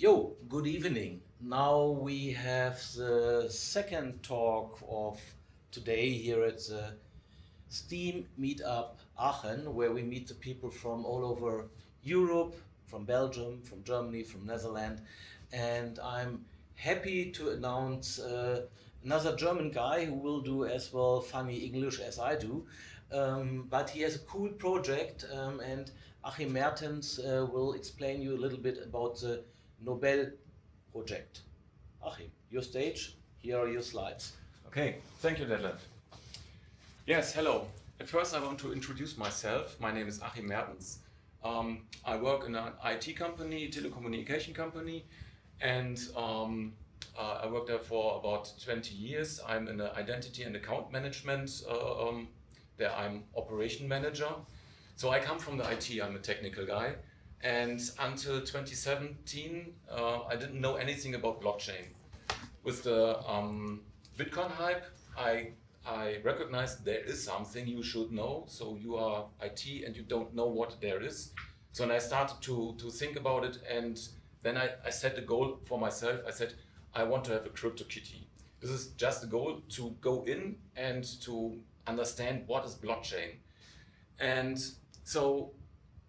Yo, good evening. Now we have the second talk of today here at the Steam Meetup Aachen, where we meet the people from all over Europe, from Belgium, from Germany, from Netherlands. And I'm happy to announce another German guy who will do as well funny English as I do. But he has a cool project, and Achim Mertens will explain you a little bit about the NOBEL Projekt. Achim, your stage, here are your slides. Okay, thank you, Detlef. Yes, hello. At first I want to introduce myself. My name is Achim Mertens. I work in an IT company, telecommunication company, and I worked there for about 20 years. I'm in the identity and account management. There I'm operation manager. So I come from the IT, I'm a technical guy. And until 2017, I didn't know anything about blockchain. With the Bitcoin hype, I recognized there is something you should know. So you are IT and you don't know what there is. So then I started to think about it, and then I set a goal for myself. I said, I want to have a CryptoKitty. This is just a goal to go in and to understand what is blockchain. And so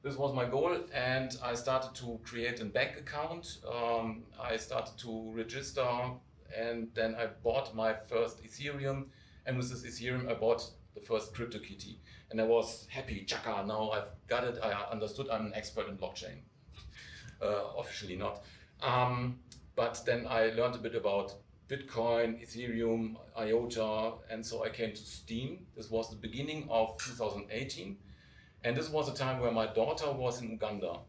this was my goal, and I started to create a bank account. I started to register, and then I bought my first Ethereum, and with this Ethereum I bought the first CryptoKitty. And I was happy, chaka, now I've got it, I understood I'm an expert in blockchain. Officially not. But then I learned a bit about Bitcoin, Ethereum, IOTA, and so I came to Steam. This was the beginning of 2018. And this was a time where my daughter was in Uganda.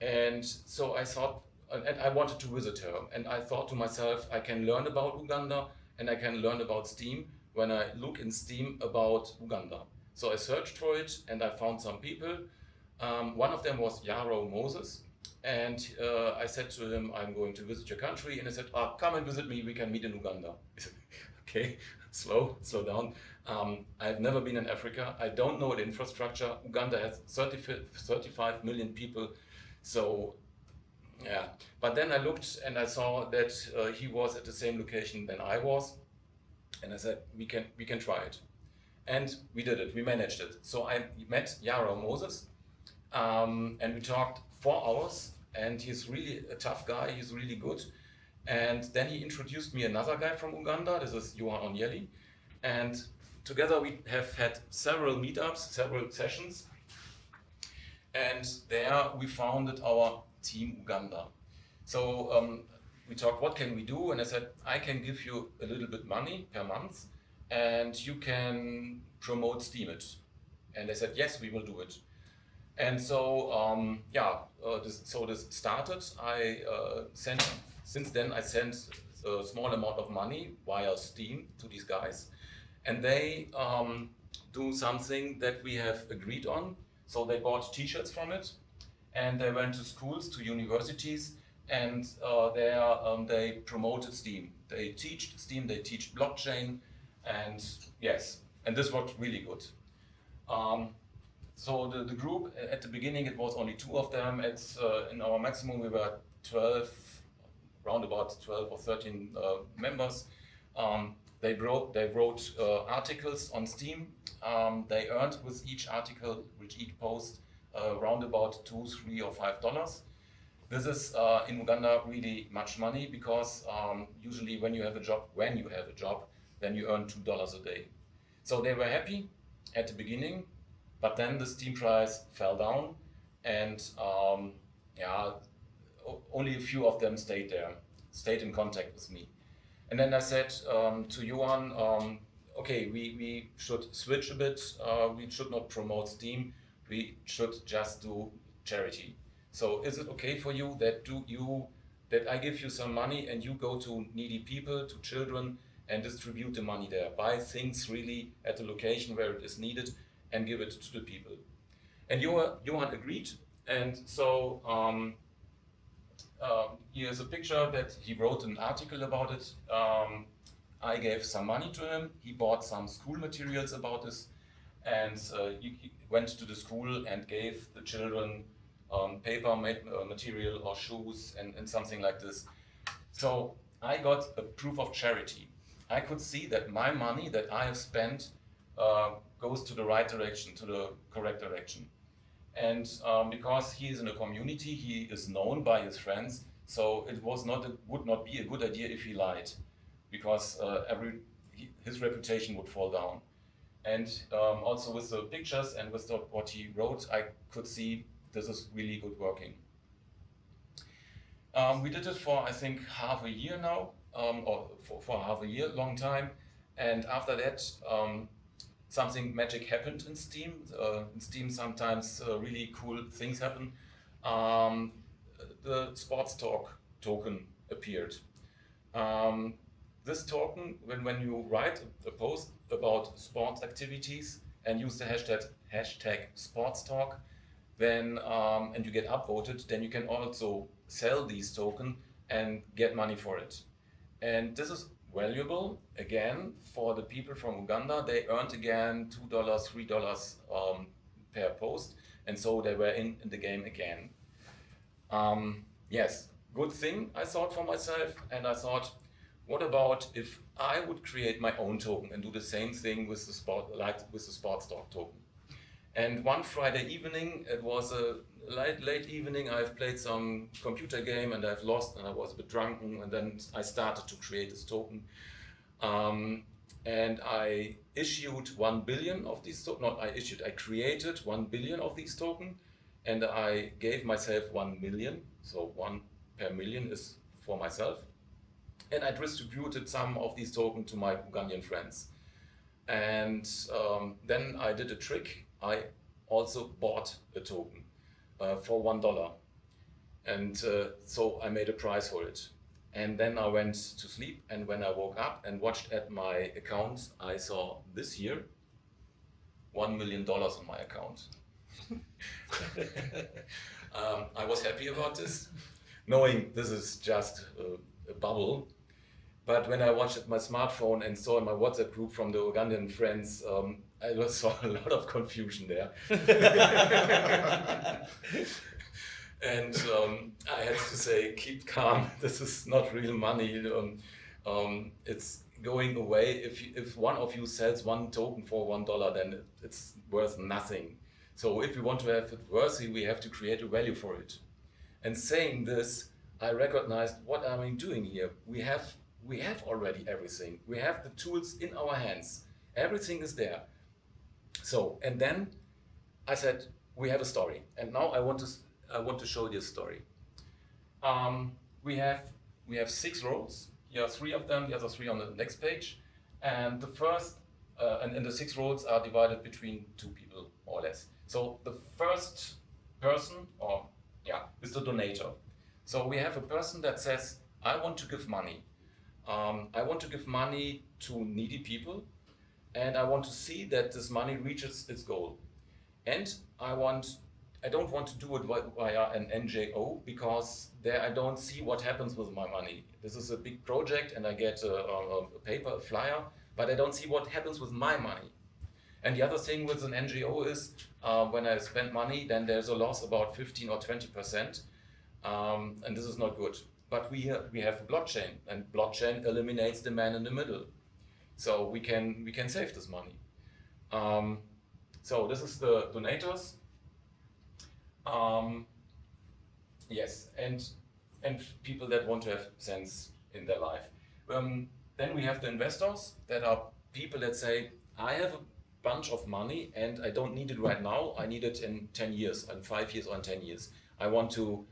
And so I thought, and I wanted to visit her. And I thought to myself, I can learn about Uganda and I can learn about Steam when I look in Steam about Uganda. So I searched for it and I found some people. One of them was Yaro Moses. And I said to him, I'm going to visit your country. And he said, come and visit me, we can meet in Uganda. I said, okay, slow down. I've never been in Africa. I don't know the infrastructure. Uganda has 35 million people. So, yeah. But then I looked and I saw that he was at the same location than I was. And I said, we can try it. And we did it, we managed it. So I met Yaro Moses and we talked 4 hours, and he's really a tough guy, he's really good. And then he introduced me another guy from Uganda, this is Johan Onyeli. And together we have had several meetups, several sessions. And there we founded our team Uganda. So we talked, what can we do? And I said, I can give you a little bit money per month and you can promote SteemIt. And they said, yes, we will do it. And so, this started. Since then I sent a small amount of money via Steam to these guys. And they do something that we have agreed on. So they bought t-shirts from it, and they went to schools, to universities, and they promoted Steam. They teach Steam, they teach blockchain, and yes, and this worked really good. So the group, at the beginning it was only 2 of them. It's in our maximum we were 12, around about 12 or 13 members. They wrote articles on Steam. They earned with each article, with each post, around about $2, $3 or $5. This is in Uganda really much money, because usually when you have a job, then you earn $2 a day. So they were happy at the beginning, but then the Steam price fell down, and only a few of them stayed in contact with me. And then I said to Johan, okay, we should switch a bit. We should not promote Steam. We should just do charity. So is it okay for you that I give you some money and you go to needy people, to children, and distribute the money there? Buy things really at the location where it is needed and give it to the people. And Johan agreed. And so here's a picture that he wrote an article about it. I gave some money to him. He bought some school materials about this, and he went to the school and gave the children paper material or shoes and something like this. So I got a proof of charity. I could see that my money that I have spent goes to the right direction, to the correct direction. And because he is in a community, he is known by his friends, so it would not be a good idea if he lied, because his reputation would fall down. And also with the pictures and with what he wrote, I could see this is really good working. We did it for, I think, half a year now, or for half a year, long time. And after that, something magic happened in Steam. In Steam, sometimes really cool things happen. The Sports Talk token appeared. This token, when you write a post about sports activities and use the hashtag Sports Talk, then and you get upvoted, then you can also sell these tokens and get money for it. And this is valuable again for the people from Uganda. They earned again $2, $3 per post, and so they were in the game again. Yes, good thing, I thought for myself, and I thought, what about if I would create my own token and do the same thing with the Sports Talk token? And one Friday evening, it was a late evening, I've played some computer game and I've lost and I was a bit drunken, and then I started to create this token. And I issued 1 billion of these tokens, I created 1 billion of these tokens, and I gave myself 1 million, so 1 per million is for myself. And I distributed some of these tokens to my Ugandan friends. And then I did a trick. I also bought a token for $1. And so I made a price for it. And then I went to sleep, and when I woke up and watched at my account, I saw this year $1 million on my account. I was happy about this, knowing this is just a bubble. But when I watched at my smartphone and saw in my WhatsApp group from the Ugandan friends, I saw a lot of confusion there. And I had to say, keep calm, this is not real money. It's going away. If one of you sells one token for $1, then it's worth nothing. So if we want to have it worthy, we have to create a value for it. And saying this, I recognized, what am I doing here? We have already everything. We have the tools in our hands. Everything is there. So, and then I said, we have a story. And now I want to show you a story. We have 6 roles. Here are 3 of them, the other 3 on the next page. And the first, and the 6 roles are divided between 2 people, more or less. So the first person, is the donator. So we have a person that says, I want to give money. I want to give money to needy people, and I want to see that this money reaches its goal. And I don't want to do it via an NGO, because there I don't see what happens with my money. This is a big project and I get a paper, a flyer, but I don't see what happens with my money. And the other thing with an NGO is when I spend money, then there's a loss about 15 or 20%, and this is not good. But we have a blockchain, and blockchain eliminates the man in the middle. So we can save this money. So this is the donators. Yes, and people that want to have sense in their life. Then we have the investors, that are people that say, I have a bunch of money and I don't need it right now, I need it in 10 years, in 5 years or in 10 years. I want to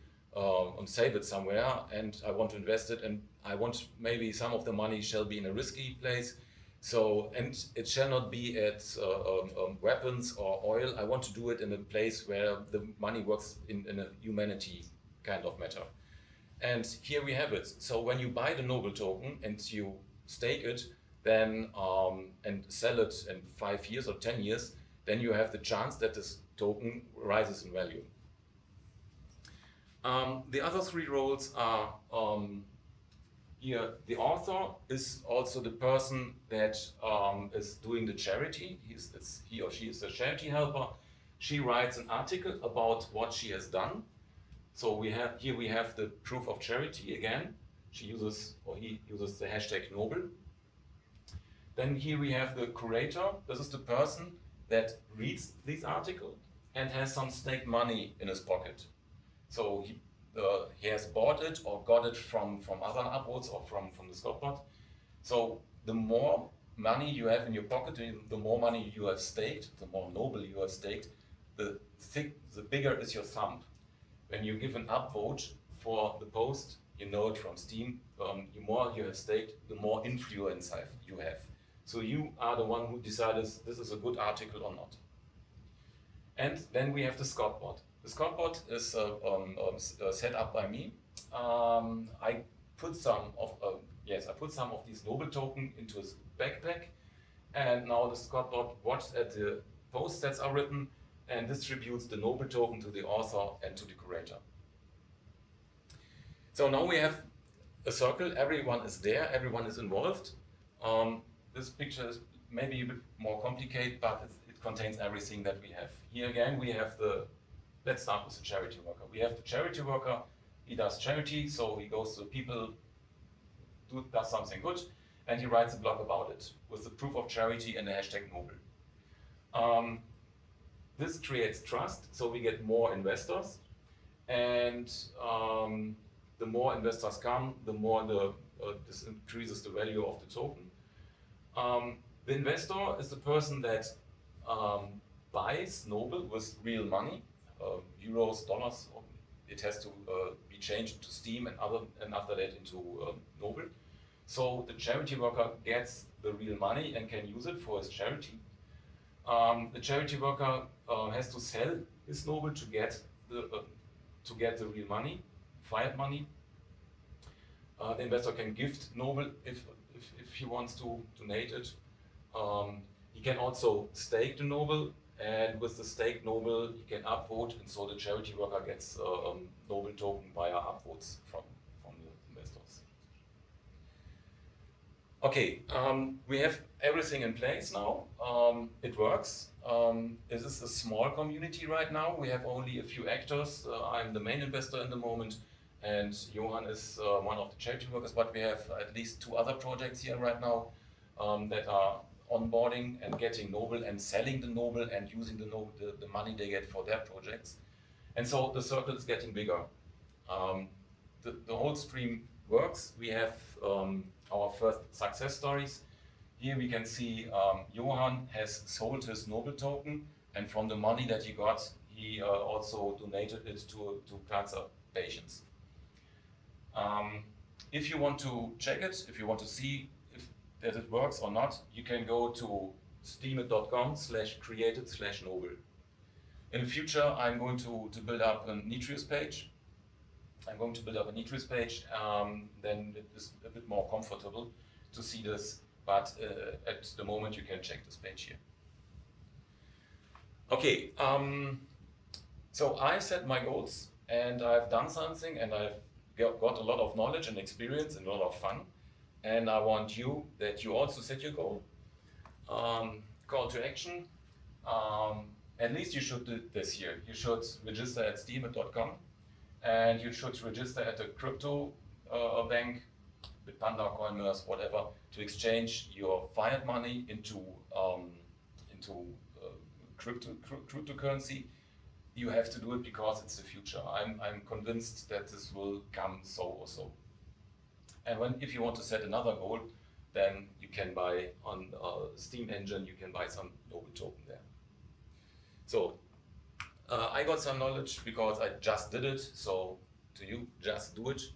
save it somewhere, and I want to invest it, and I want maybe some of the money shall be in a risky place. So, and it shall not be at weapons or oil. I want to do it in a place where the money works in a humanity kind of matter. And here we have it. So when you buy the Nobel token and you stake it, then and sell it in 5 years or 10 years, then you have the chance that this token rises in value. The other 3 roles are here, the author is also the person that is doing the charity. He or she is a charity helper. She writes an article about what she has done. So we have the proof of charity again. She uses, or he uses, the hashtag NOBEL. Then here we have the curator. This is the person that reads this article and has some staked money in his pocket. So he has bought it or got it from other upvotes or from the Scottbot. So the more money you have in your pocket, the more money you have staked, the more NOBEL you have staked, the bigger is your thumb. When you give an upvote for the post, you know it from Steam, the more you have staked, the more influence you have. So you are the one who decides this is a good article or not. And then we have the Scottbot. The Scottbot is set up by me. I put some of these NOBEL token into his backpack, and now the Scottbot watches at the posts that are written and distributes the NOBEL token to the author and to the curator. So now we have a circle. Everyone is there. Everyone is involved. This picture is maybe a bit more complicated, but it contains everything that we have. Here again, we have let's start with the charity worker. We have the charity worker. He does charity, so he goes to people, does something good, and he writes a blog about it with the proof of charity and the hashtag NOBEL. This creates trust, so we get more investors, and the more investors come, the more this increases the value of the token. The investor is the person that buys NOBEL with real money, euros, dollars. It has to be changed to Steam and after that into NOBEL. So the charity worker gets the real money and can use it for his charity. The charity worker has to sell his NOBEL to get the real money, fiat money. The investor can gift NOBEL if he wants to donate it. He can also stake the NOBEL, and with the staked NOBEL he can upvote, and so the charity worker gets NOBEL token via upvotes from the investors. Okay, we have everything in place now. It works. This is a small community right now. We have only a few actors. I'm the main investor in the moment, and Johan is one of the charity workers, but we have at least 2 other projects here right now that are onboarding and getting NOBEL and selling the NOBEL and using the money they get for their projects. And so the circle is getting bigger. The whole stream works. We have our first success stories. Here we can see Johan has sold his NOBEL token, and from the money that he got, he also donated it to cancer patients. If you want to check it, if you want to see that it works or not, you can go to steemit.com/created/NOBEL. In the future, I'm going to build up a Nitrius page. Then it is a bit more comfortable to see this, but at the moment you can check this page here. Okay, so I've set my goals and I've done something, and I've got a lot of knowledge and experience and a lot of fun. And I want you that you also set your goal. Call to action. At least you should do this here. You should register at steemit.com, and you should register at a crypto bank, Bitpanda, Coinmerse, whatever, to exchange your fiat money into cryptocurrency. You have to do it because it's the future. I'm convinced that this will come so or so. And if you want to set another goal, then you can buy on Steam engine, you can buy some NOBEL token there. So I got some knowledge because I just did it, so to you, just do it.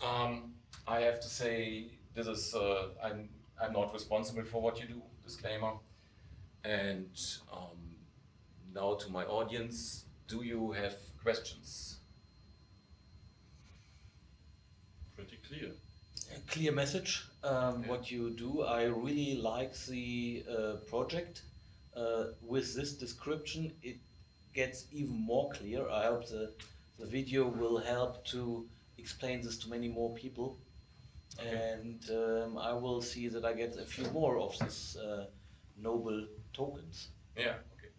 I have to say, this is I'm not responsible for what you do, disclaimer. And now to my audience, do you have questions? Pretty clear. A clear message, what you do. I really like the project. With this description, it gets even more clear. I hope the video will help to explain this to many more people. Okay. And I will see that I get a few more of these NOBEL tokens. Yeah, okay.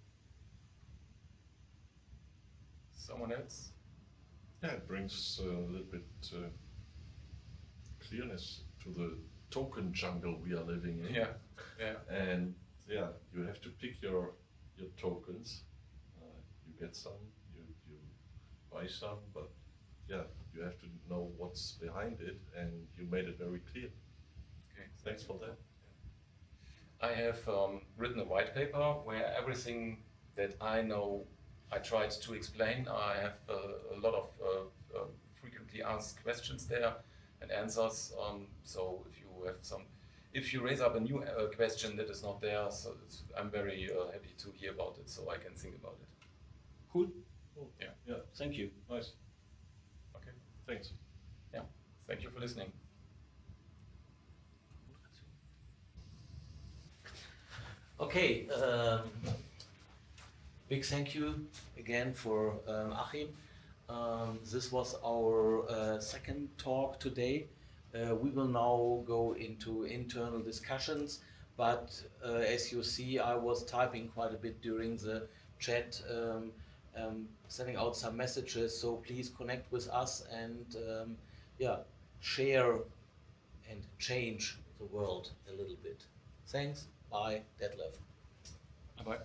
Someone else? Yeah, it brings a little bit clearness to the token jungle we are living in. Yeah, yeah. And yeah, you have to pick your tokens. You get some, you buy some, but yeah, you have to know what's behind it, and you made it very clear. Okay. Thanks for that. I have written a white paper where everything that I know I tried to explain. I have a lot of frequently asked questions there and answers. So if you raise up a new question that is not there, so I'm very happy to hear about it, so I can think about it. Cool. Cool. Yeah. Yeah, Thank you. nice. Okay. Thanks. Yeah. Thank you for listening. Okay, big thank you again for Achim. This was our second talk today. We will now go into internal discussions, but as you see, I was typing quite a bit during the chat, sending out some messages, so please connect with us and yeah, share and change the world a little bit. Thanks, bye, Detlef. Bye-bye.